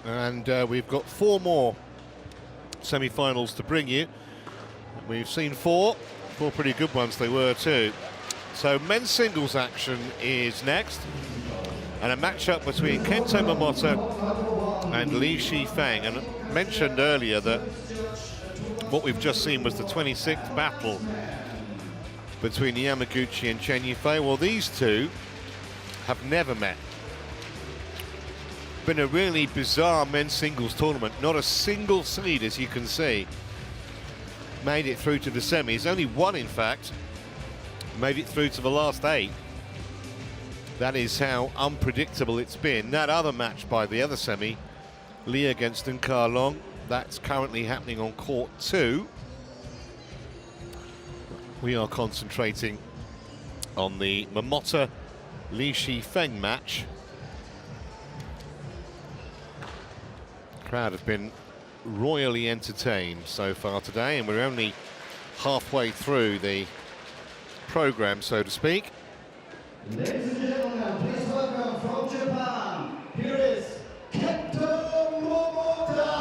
and we've got 4 more semi-finals to bring you. We've seen 4 pretty good ones they were too. So men's singles action is next, and a matchup between Kento Momota and Shi Feng. And I mentioned earlier that what we've just seen was the 26th battle between Yamaguchi and Chen Yifei. Well, these two have never met. Been a really bizarre men's singles tournament. Not a single seed, as you can see, made it through to the semis. Only one, in fact, made it through to the last 8. That is how unpredictable it's been. That other match by the other semi, Li against Nkalong, that's currently happening on court 2. We are concentrating on the Momota Shi Feng match. Crowd have been royally entertained so far today, and we're only halfway through the program, so to speak. Ladies and gentlemen, please welcome from Japan, here is Kento Momota.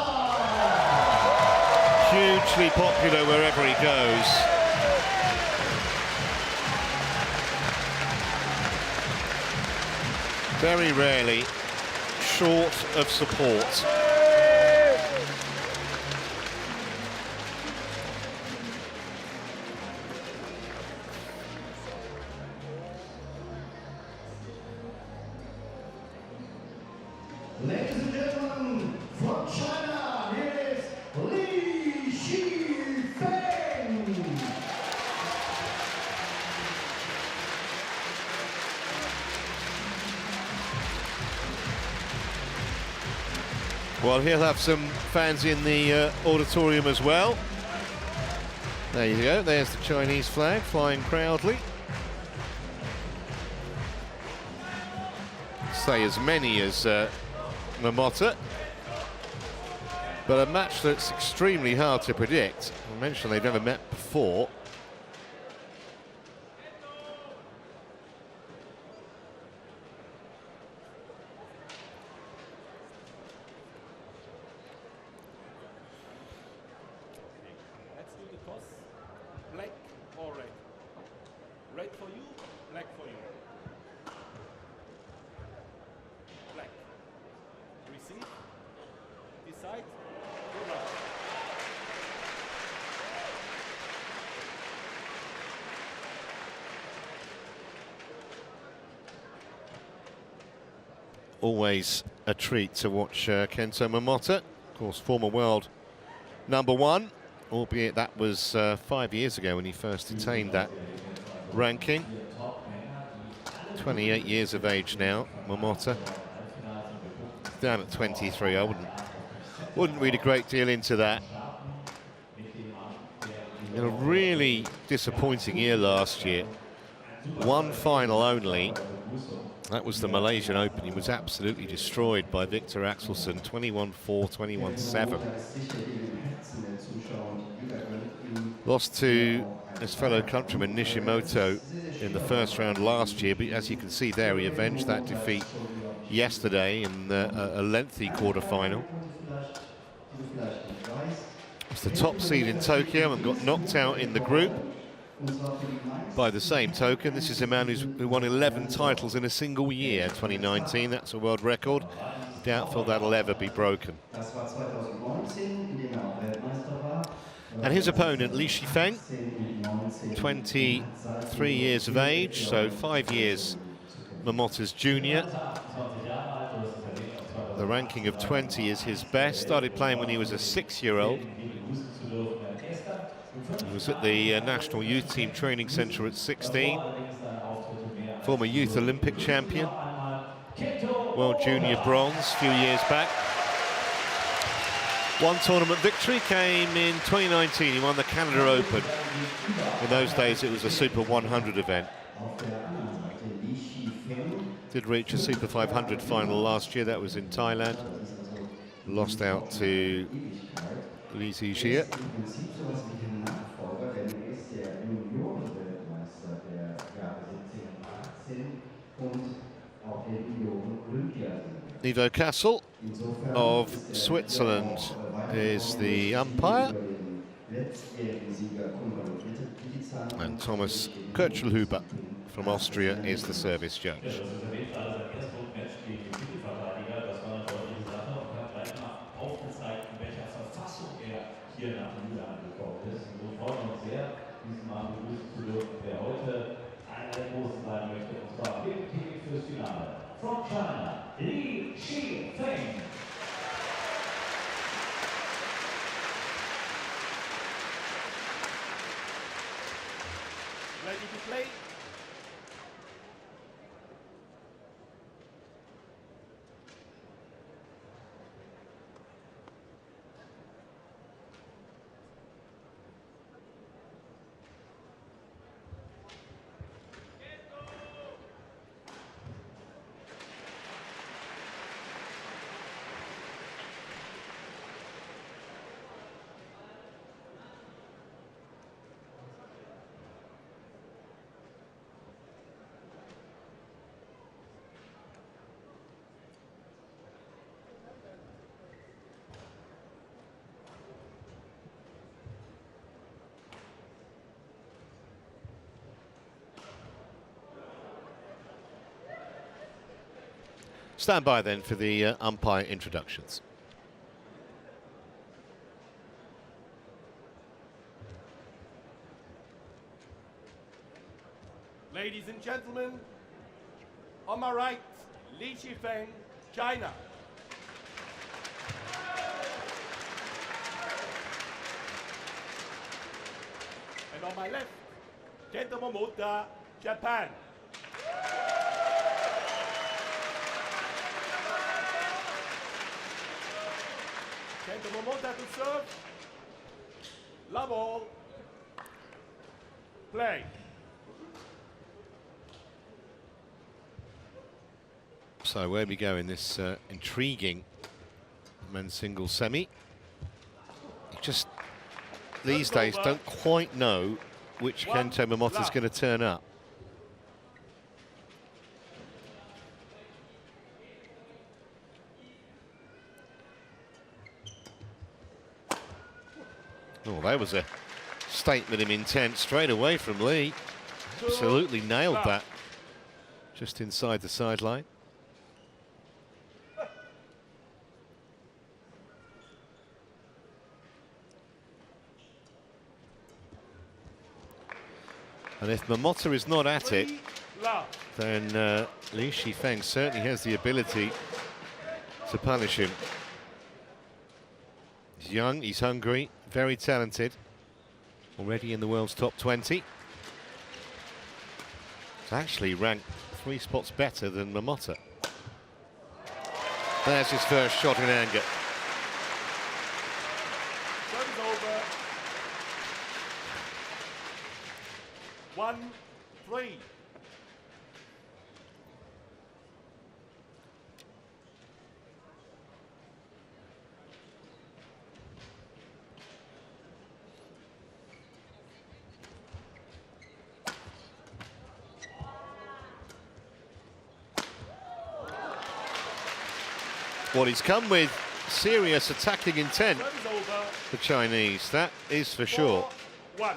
Hugely popular wherever he goes. Very rarely short of support. Ladies and gentlemen, from China, here is Shi Feng. Well, he'll have some fans in the auditorium as well. There you go, there's the Chinese flag flying proudly. Say as many as Momota, but a match that's extremely hard to predict. I mentioned they've never met before. Let's do the toss. Black or red? Red for you, black for you. Black. Receive. Decide. Go right. Always a treat to watch Kento Momota, of course, former world #1, albeit that was 5 years ago when he first attained that ranking. 28 years of age now, Momota. Down at 23, I wouldn't read a great deal into that. In a really disappointing year last year. One final only. That was the Malaysian Open. He was absolutely destroyed by Victor Axelsen, 21-4, 21-7. Lost to his fellow countryman Nishimoto in the first round last year, but as you can see there, he avenged that defeat yesterday in a lengthy quarter-final. It's the top seed in Tokyo and got knocked out in the group. By the same token, this is a man who won 11 titles in a single year, 2019. That's a world record. Doubtful that'll ever be broken. And his opponent, Shi Feng, 23 years of age, so 5 years Momota's junior. The ranking of 20 is his best. Started playing when he was a 6-year-old. He was at the National Youth Team Training Centre at 16. Former Youth Olympic champion. World Junior bronze a few years back. One tournament victory came in 2019. He won the Canada Open. In those days, it was a Super 100 event. Did reach a Super 500 final last year. That was in Thailand. Lost out to Li Zijie. Ivo Kassel Insofern of ist Switzerland is the umpire, and Thomas Kirchelhuber from Austria is the service judge. Das ist auf jeden Fall sein Erstrundenmatch gegen den Titelverteidiger. Das war eine deutliche Sache und hat gleich mal aufgezeigt, in welcher Verfassung er hier nach Mühle angekommen ist. Und so freuen wir uns sehr, diesen Mann begrüßen zu dürfen, der heute einer der Großen sein möchte. Und zwar WM-Ticket fürs Finale. From China, Shi Feng. Ready to play? Stand by then for the umpire introductions. Ladies and gentlemen, on my right, Shi Feng, China. And on my left, Kento Momota, Japan. Kento Momota to serve. Love all. Play. So where we go in this intriguing men's singles semi? You just these days don't quite know which Kento Momota is going to turn up. Oh, that was a statement of intent straight away from Lee. Absolutely nailed that. Just inside the sideline. And if Momota is not at it, then Shi Feng certainly has the ability to punish him. He's young, he's hungry, very talented, already in the world's top 20. He's actually ranked 3 spots better than Momota. There's his first shot in anger. Service over. 1-3. Well, he's come with serious attacking intent, Service over. the Chinese, that is for sure. 4-1.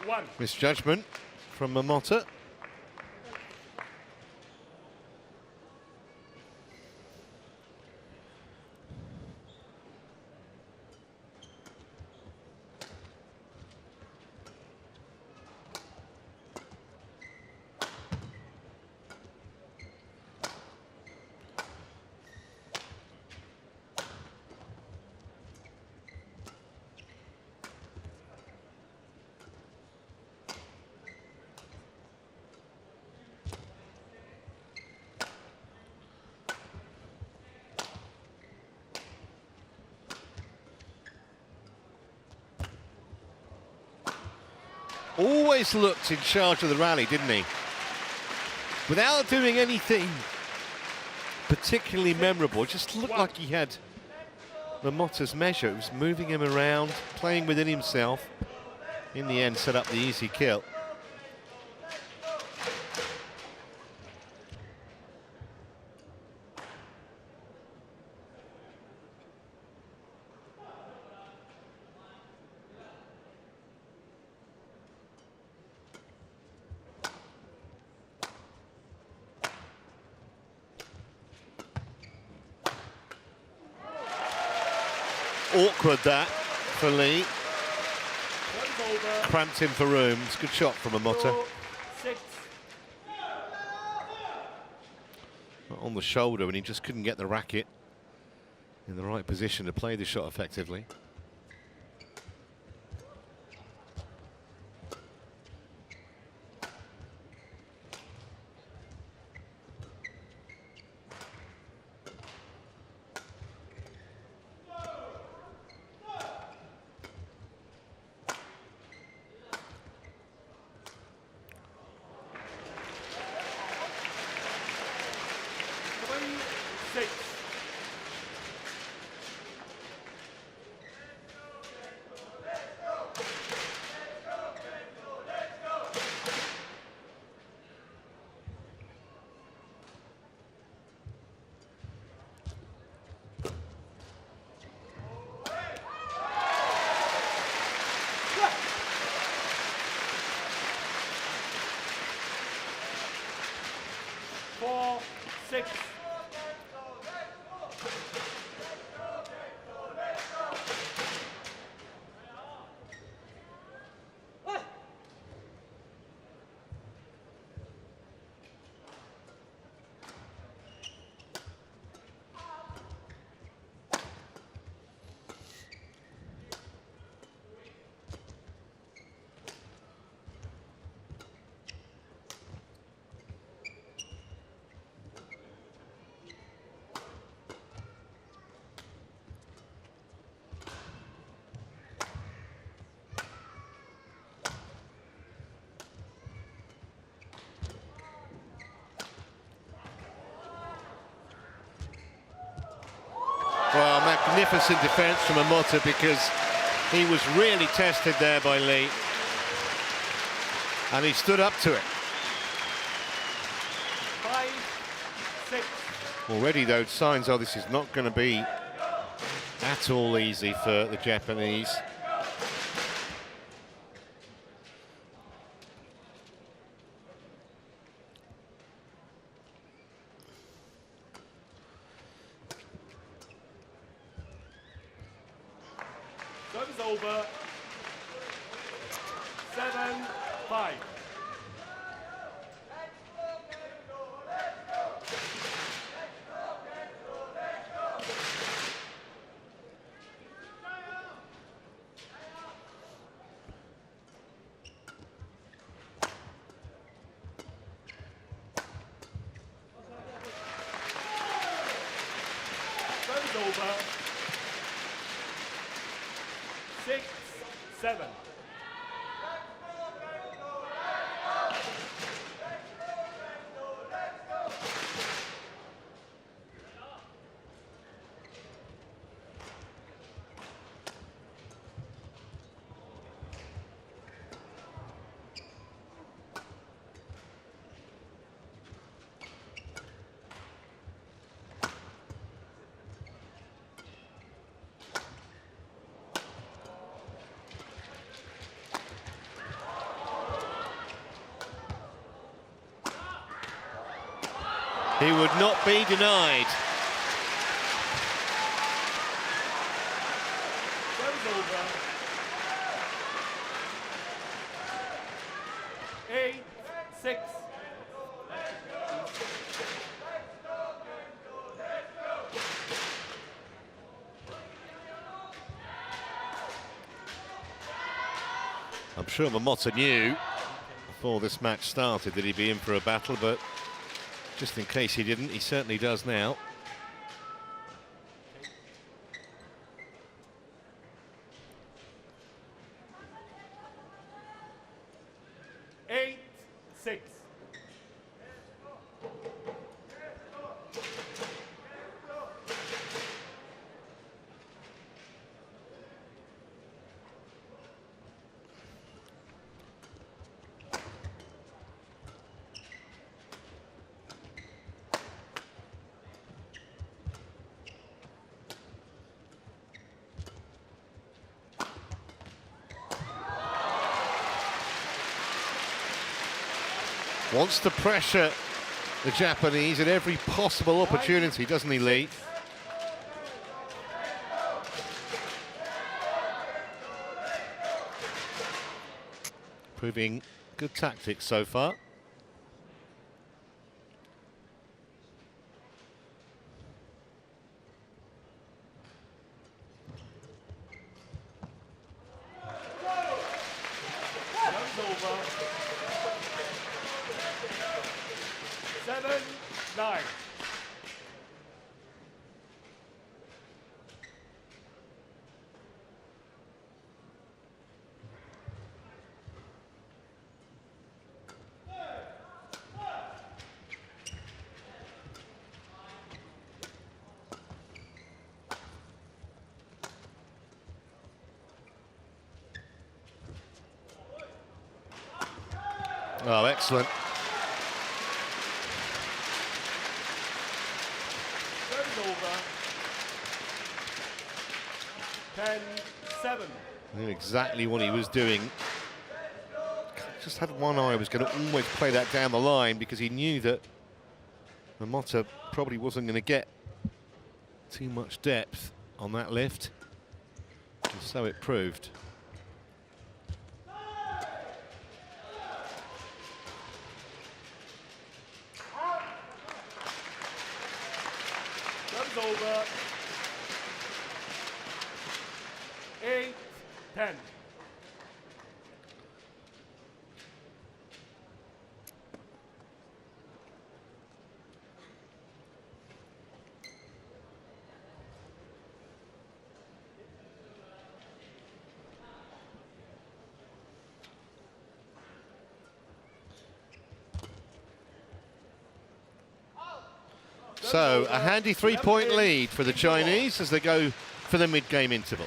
One. Misjudgment from Momota. always looked in charge of the rally, didn't he? Without doing anything particularly memorable, just looked like he had Momota's measure. It was moving him around, playing within himself. In the end, set up the easy kill. Awkward that for Lee. Cramped him for room. It's a good shot from Momota. On the shoulder, and he just couldn't get the racket in the right position to play the shot effectively. Well, magnificent defence from Momota, because he was really tested there by Lee. And he stood up to it. 5-6. Already, though, signs are this is not going to be at all easy for the Japanese. Service over. 7-5. Service over. 6-7. He would not be denied. Service over. 8-6. I'm sure Momota knew before this match started that he'd be in for a battle, but just in case he didn't, he certainly does now. Wants to pressure the Japanese at every possible opportunity, doesn't he, Lee? Proving good tactics so far. Over. 7-9. Oh, excellent. Over. 10-7. Knew exactly what he was doing. Just had one eye, was going to always play that down the line because he knew that Momota probably wasn't going to get too much depth on that lift. And so it proved. Over. 8-10. So a handy 3-point lead for the Chinese as they go for the mid-game interval.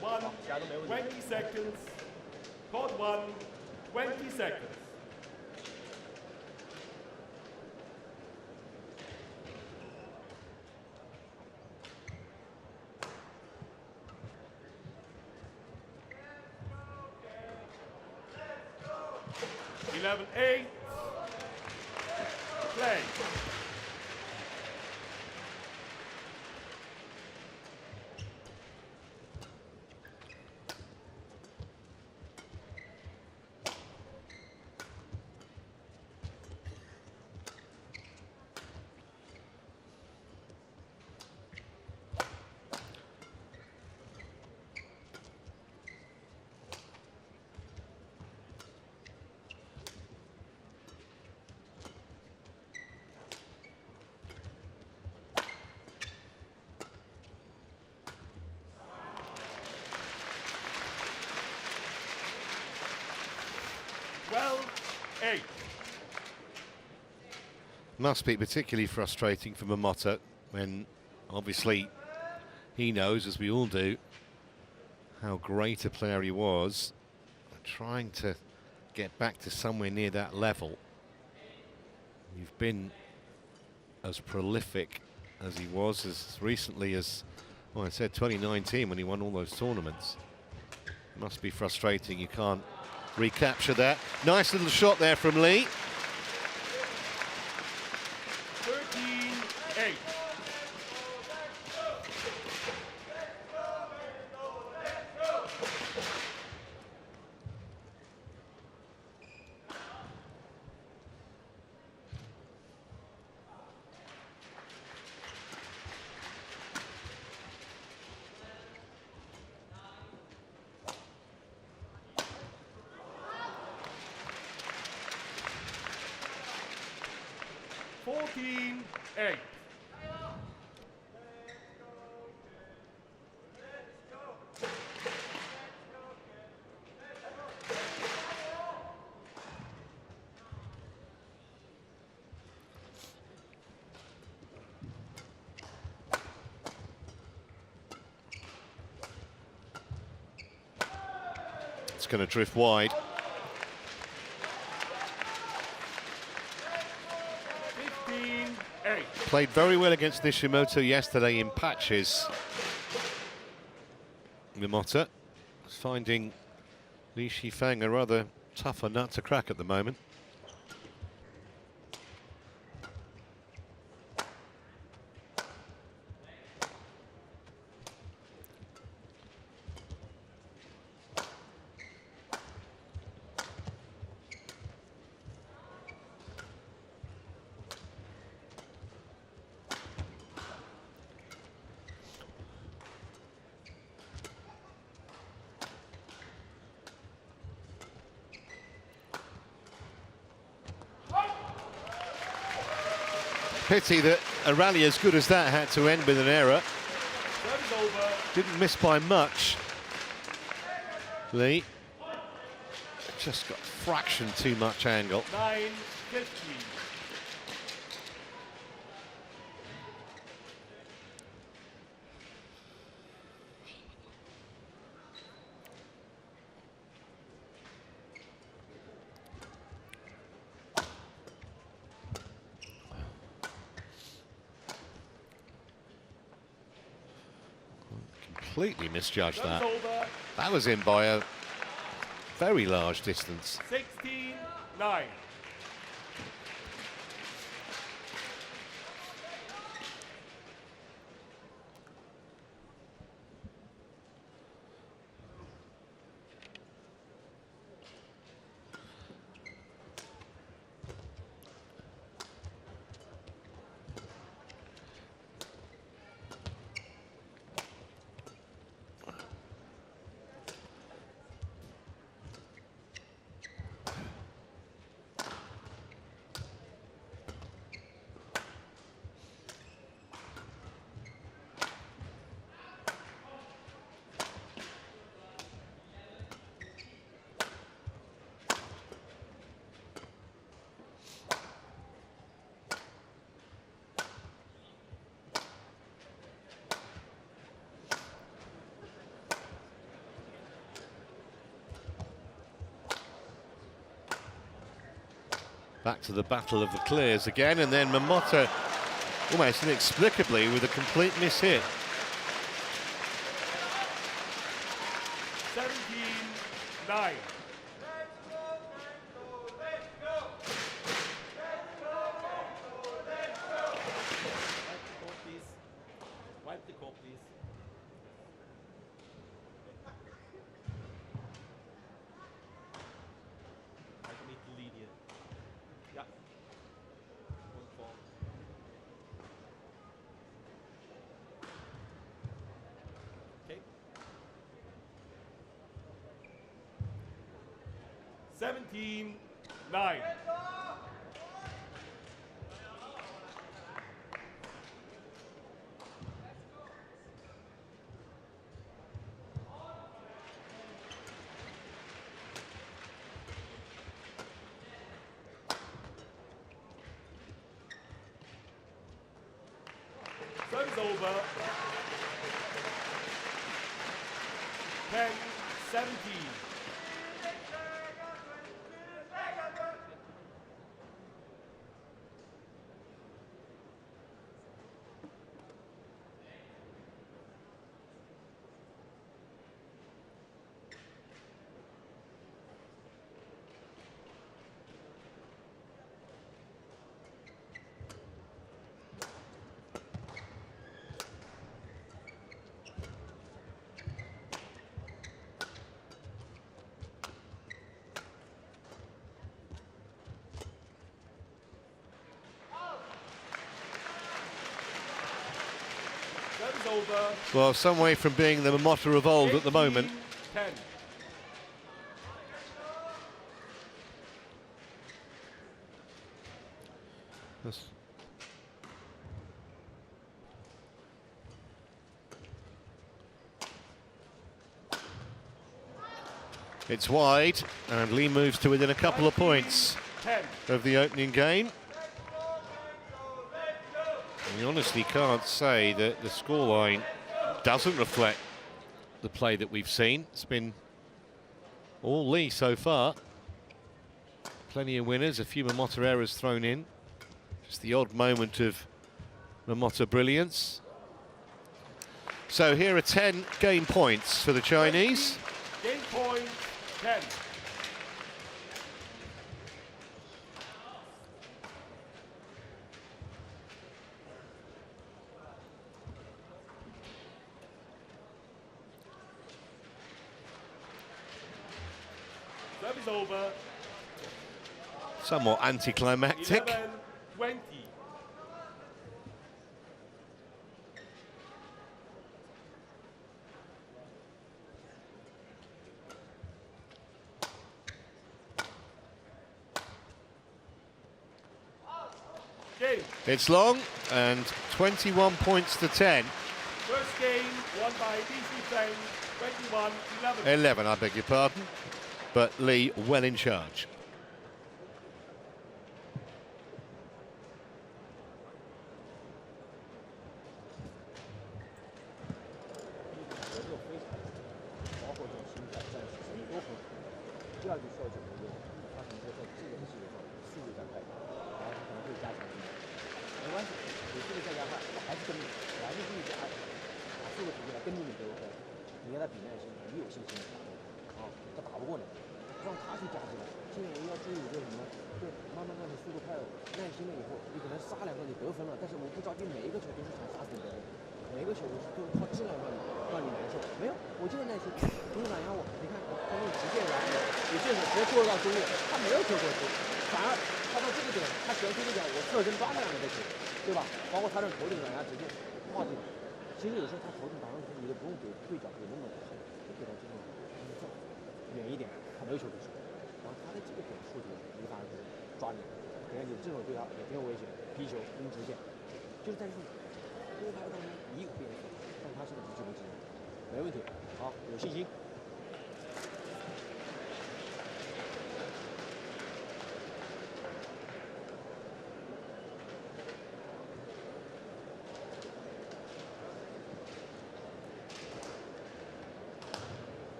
One, 20 seconds. Court 1, 20 seconds. Eleven, 8. Play. Must be particularly frustrating for Momota when obviously he knows, as we all do, how great a player he was. Trying to get back to somewhere near that level. You've been as prolific as he was as recently as, well, I said 2019 when he won all those tournaments. It must be frustrating you can't recapture that. Nice little shot there from Lee. 13-8. Eight. That's going to drift wide. 15-8. Played very well against Nishimoto yesterday in patches. Momota is finding Shi Feng a rather tougher nut to crack at the moment. Pity that a rally as good as that had to end with an error. Didn't miss by much. Lee just got a fraction too much angle. 9-15. Completely misjudged that. That was in by a very large distance. 16-9. Back to the battle of the clears again, and then Momota almost inexplicably with a complete miss-hit. 17-9. Wipe the court, please. I can make the lead here. Yeah. One form. Okay. 17-9. Service over. 10-17. Over. Well, some way from being the Momota of old at the moment. 10. It's wide, and Lee moves to within a couple of points 10. of the opening game. We honestly can't say that the scoreline doesn't reflect the play that we've seen. It's been All Lee so far. Plenty of winners, a few Momota errors thrown in. Just the odd moment of Momota brilliance. So here are 10 game points for the Chinese. Game point 10. Service over. Somewhat anticlimactic. 11-20. Game. It's long and 21 points to 10. First game won by Shi Feng, 21-11. 11, I beg your pardon. But Lee well in charge.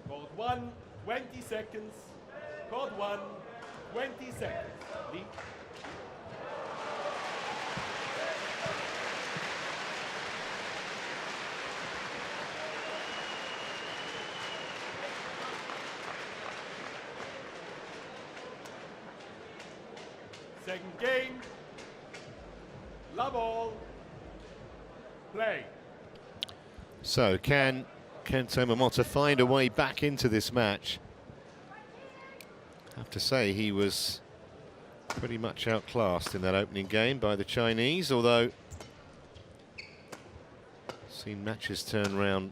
Court 1, 20 seconds. Court 1, 20 seconds. Lee. Second game. Love all. Play. So can Kento Momota find a way back into this match? I have to say he was pretty much outclassed in that opening game by the Chinese, although seen matches turn around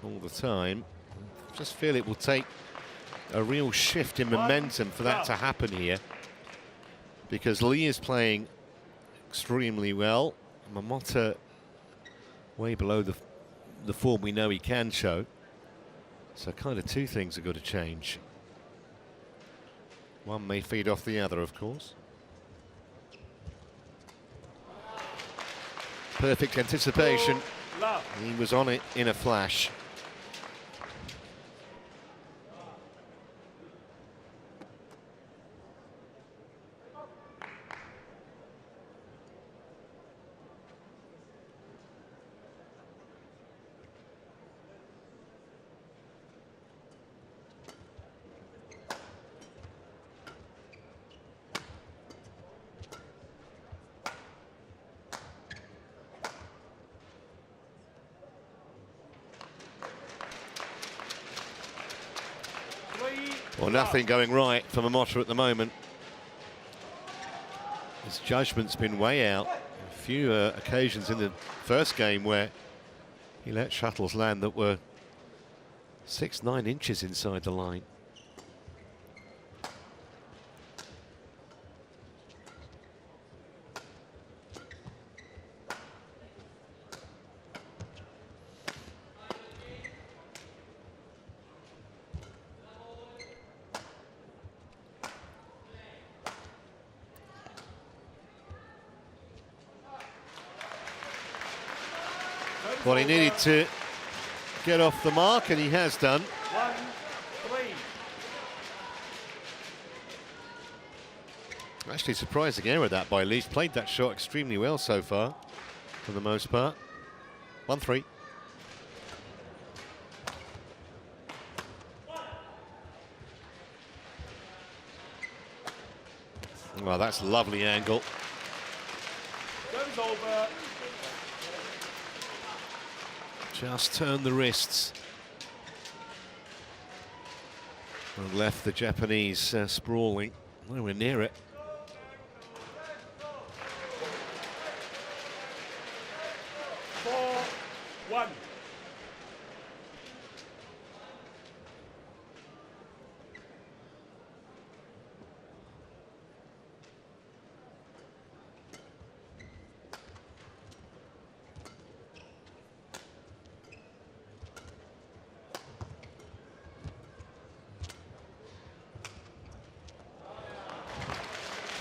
all the time. Just feel it will take a real shift in momentum for that to happen here, because Lee is playing extremely well. Momota way below the form we know he can show. So kind of two things have got to change. One may feed off the other, of course. Perfect anticipation. He was on it in a flash. Well, nothing going right for Momota at the moment. His judgment's been way out. A few occasions in the first game where he let shuttles land that were 6-9 inches inside the line. Well, he needed to get off the mark, and he has done. 1-3. Actually, surprising error that by Lee. He's played that shot extremely well so far, for the most part. 1-3. Well, that's a lovely angle. Goes over. Just turned the wrists. And left the Japanese sprawling. Nowhere near it. One.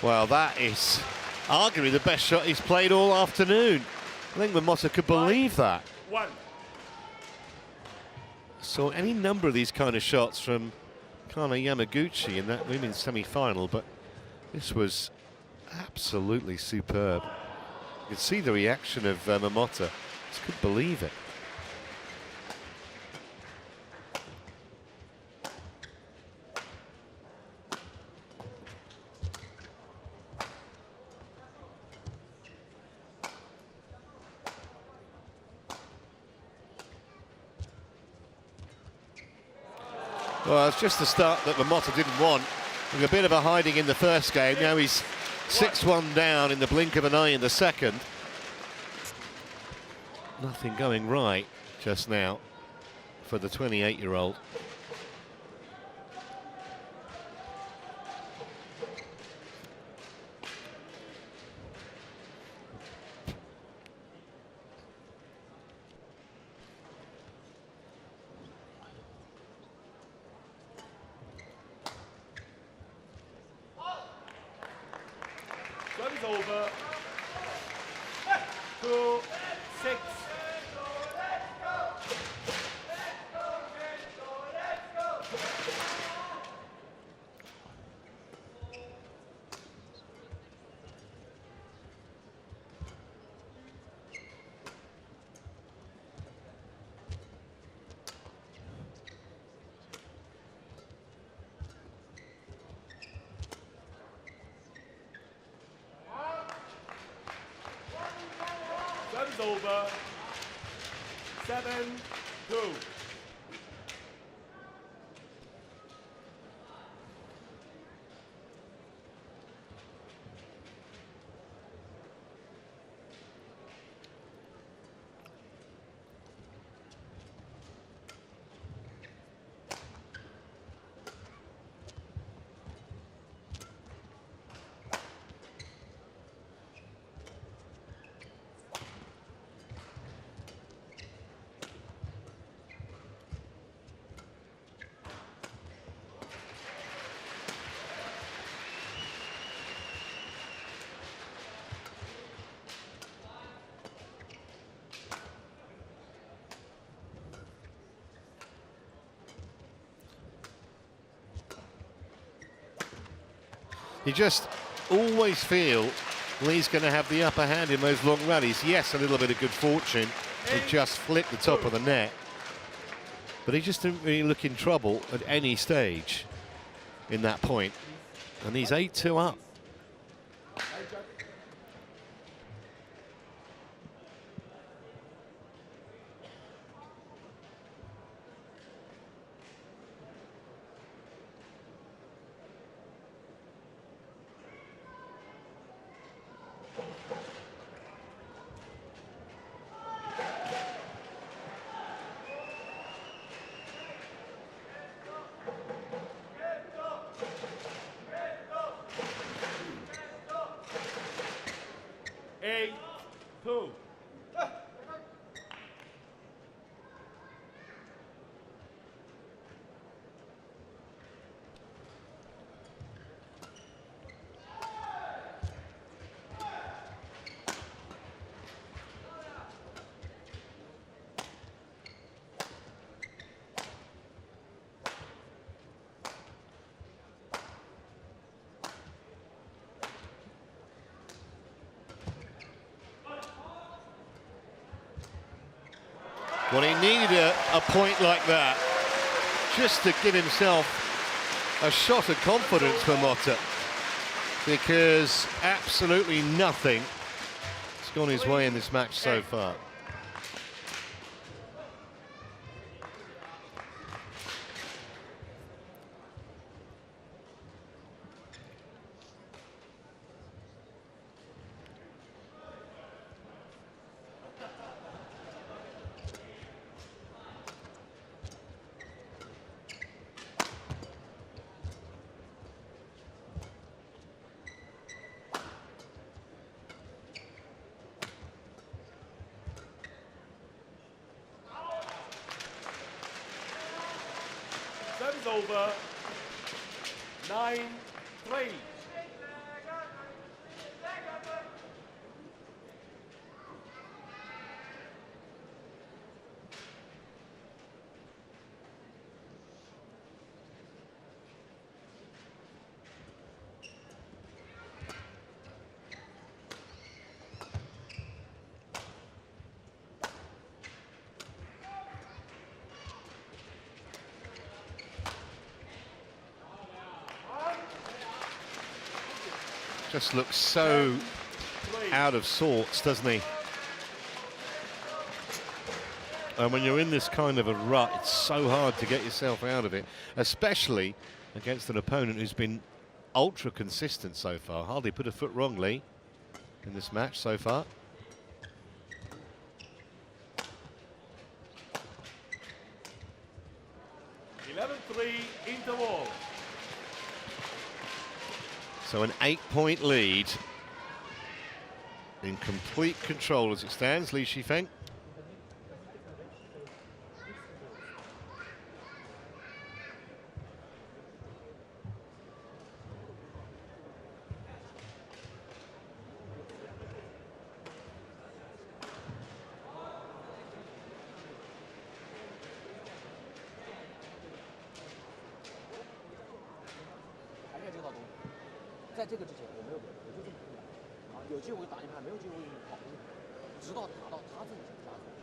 Well, that is arguably the best shot he's played all afternoon. I think Momota could believe that. One. Saw any number of these kind of shots from Kana Yamaguchi in that women's semi-final, but this was absolutely superb. You could see the reaction of Momota. Just couldn't believe it. Well, it's just the start that Momota didn't want. With a bit of a hiding in the first game. Now he's 6-1 down in the blink of an eye in the second. Nothing going right just now for the 28-year-old. Service over. 2-6. Service over. 7-2. You just always feel Lee's going to have the upper hand in those long rallies. Yes, a little bit of good fortune. He just flicked the top of the net. But he just didn't really look in trouble at any stage in that point. And he's 8-2 up. Well, he needed a point like that just to give himself a shot of confidence for Momota, because absolutely nothing has gone his way in this match so far. Service over. 9-3. Just looks so out of sorts, doesn't he? And when you're in this kind of a rut, it's so hard to get yourself out of it, especially against an opponent who's been ultra consistent so far. Hardly put a foot wrong, Lee, in this match so far. Interval. So an 8-point lead, in complete control as it stands, Shi Feng.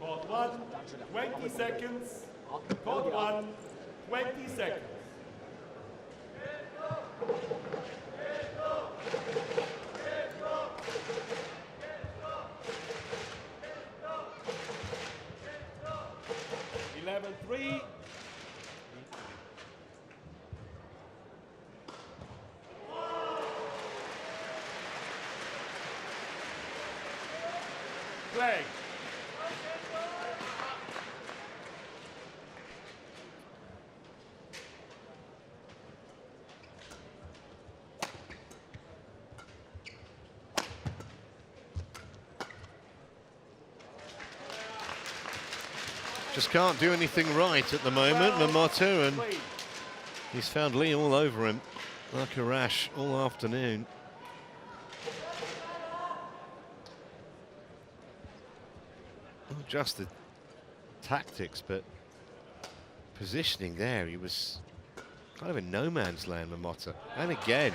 Court 1, 20 seconds. Court 1, 20 seconds. Three. Play. Just can't do anything right at the moment, Momota, and he's found Lee all over him like a rash all afternoon. Not just the tactics, but positioning there. He was kind of in no man's land, Momota. And again.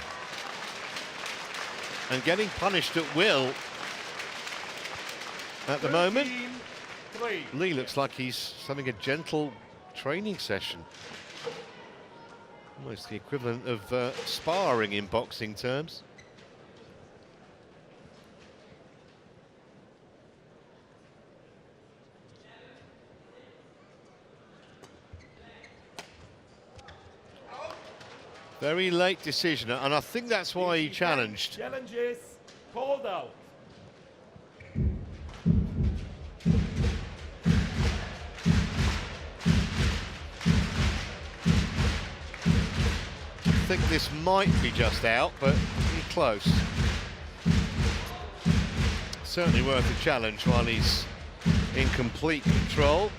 And getting punished at will at the moment. Lee looks like he's having a gentle training session. Almost the equivalent of sparring in boxing terms. Very late decision, and I think that's why he challenged. Challenges called out. I think this might be just out, but pretty close. Certainly worth a challenge while he's in complete control.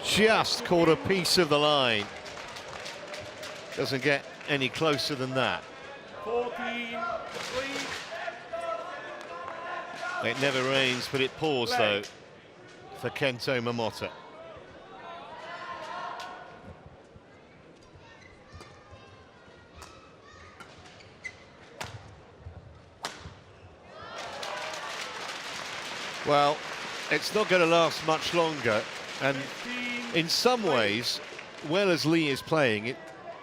Just caught a piece of the line. Doesn't get any closer than that. 14-3. It never rains, but it pours, though, for Kento Momota. Well, it's not going to last much longer, and in some ways, well as Lee is playing,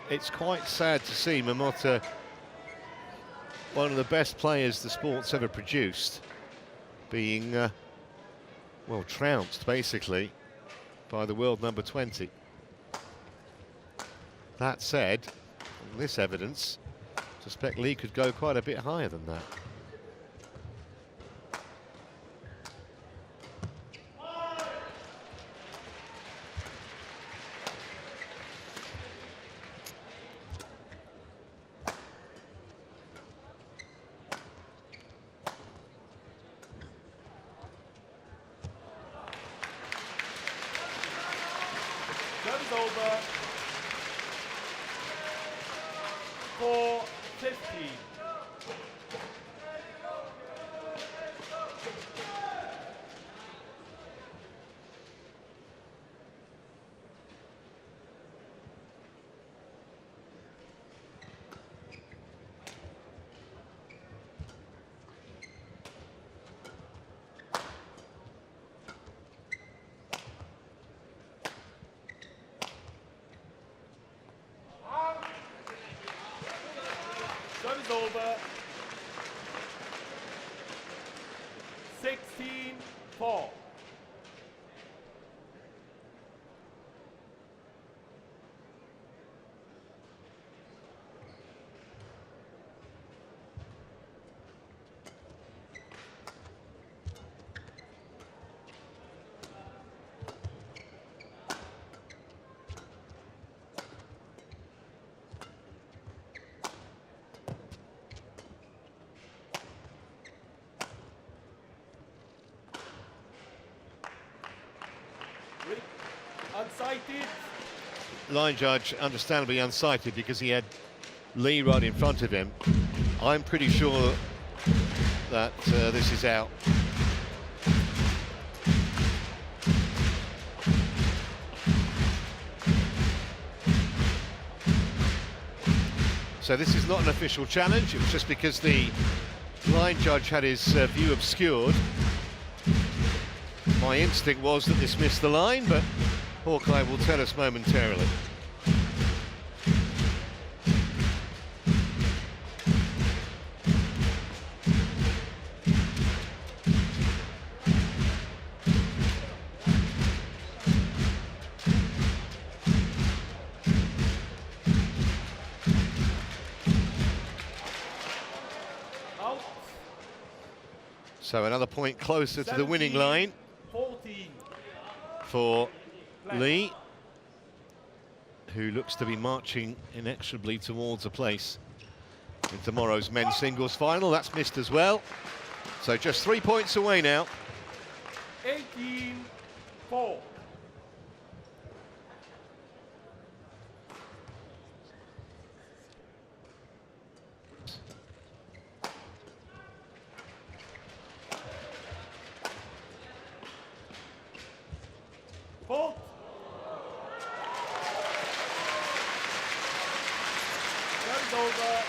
it's quite sad to see Momota, one of the best players the sport's ever produced, being, well, trounced, basically, by the world number 20. That said, on this evidence, I suspect Lee could go quite a bit higher than that. Service over. 4-15. Service over. 16-4. Unsighted. Line judge understandably unsighted because he had Lee right in front of him. I'm pretty sure that this is out. So this is not an official challenge. It was just because the line judge had his view obscured. My instinct was that this missed the line, but Hawkeye will tell us momentarily. Out. So another point closer to the winning line 14. for Lee, who looks to be marching inexorably towards a place in tomorrow's men's singles final. That's missed as well. So just 3 points away now. 18-4. Fault. Service over.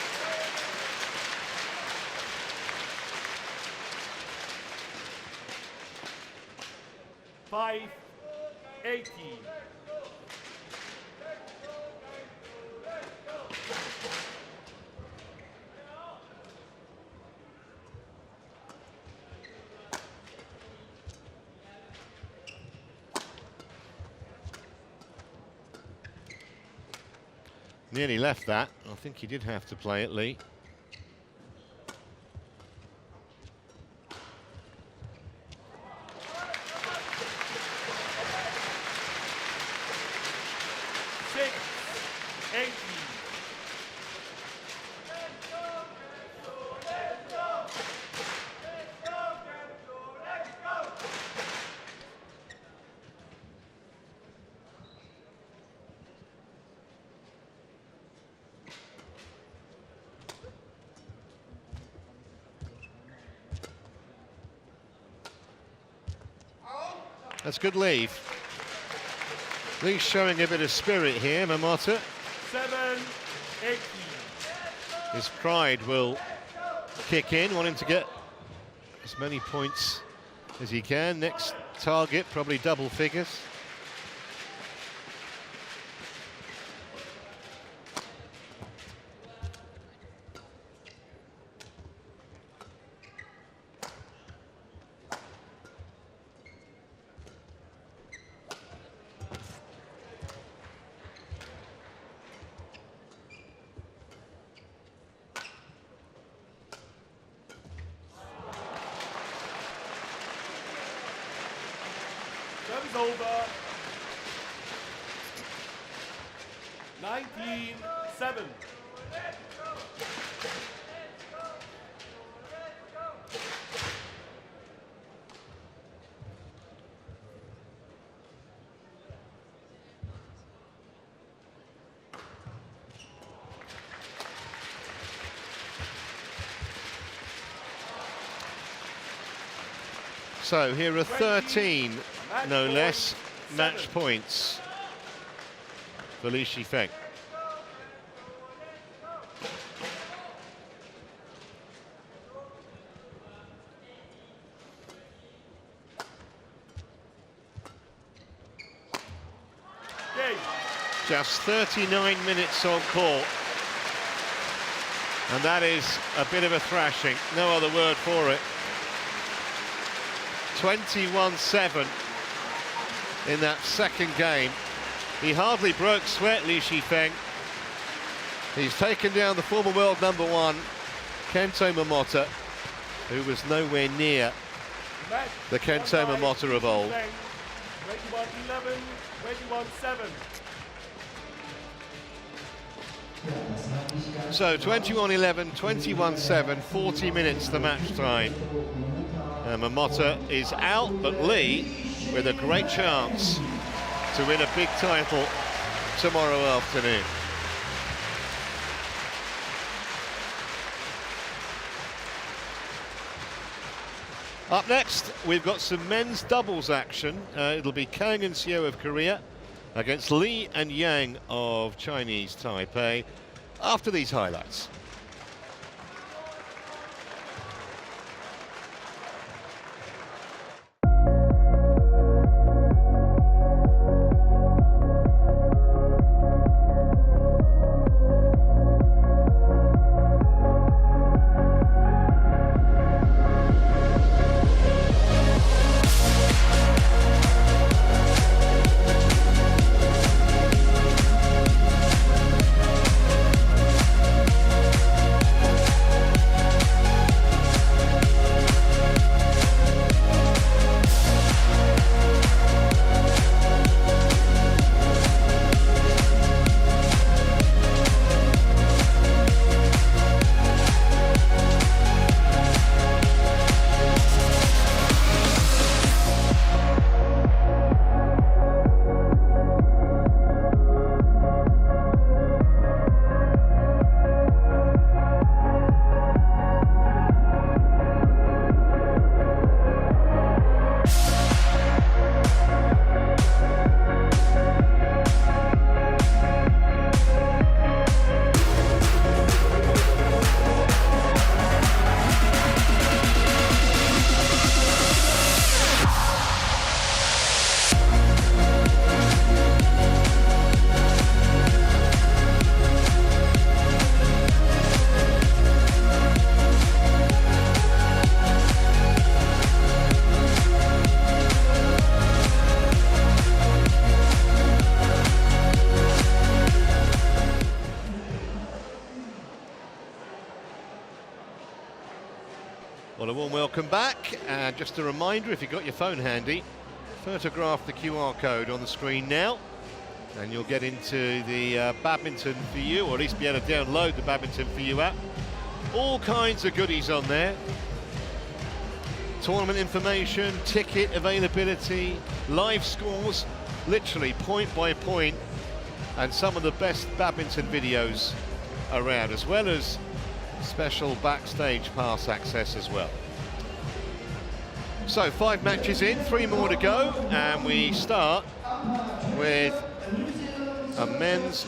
5-18. Nearly left that. I think he did have to play it, Lee. That's good leave. Lee's showing a bit of spirit here, Momota. 7-18. His pride will kick in, wanting to get as many points as he can. Next target, probably double figures. Service over. 19-7. So here are 13, no less, match points for Shi Feng. Just 39 minutes on court. And that is a bit of a thrashing, no other word for it. 21-7 in that second game. He hardly broke sweat, Shi Feng. He's taken down the former world #1, Kento Momota, who was nowhere near the Kento Momota of old. 21-11, 21-7. So 21-11, 21-7, 40 minutes the match time. Momota is out, but Lee with a great chance to win a big title tomorrow afternoon. Up next, we've got some men's doubles action. It'll be Kang and Seo of Korea against Lee and Yang of Chinese Taipei after these highlights. Well, a warm welcome back, and just a reminder, if you've got your phone handy, photograph the QR code on the screen now, and you'll get into the Badminton For You, or at least be able to download the Badminton For You app. All kinds of goodies on there. Tournament information, ticket availability, live scores, literally point by point, and some of the best badminton videos around, as well as special backstage pass access as well. So 5 matches in, 3 more to go, and we start with a men's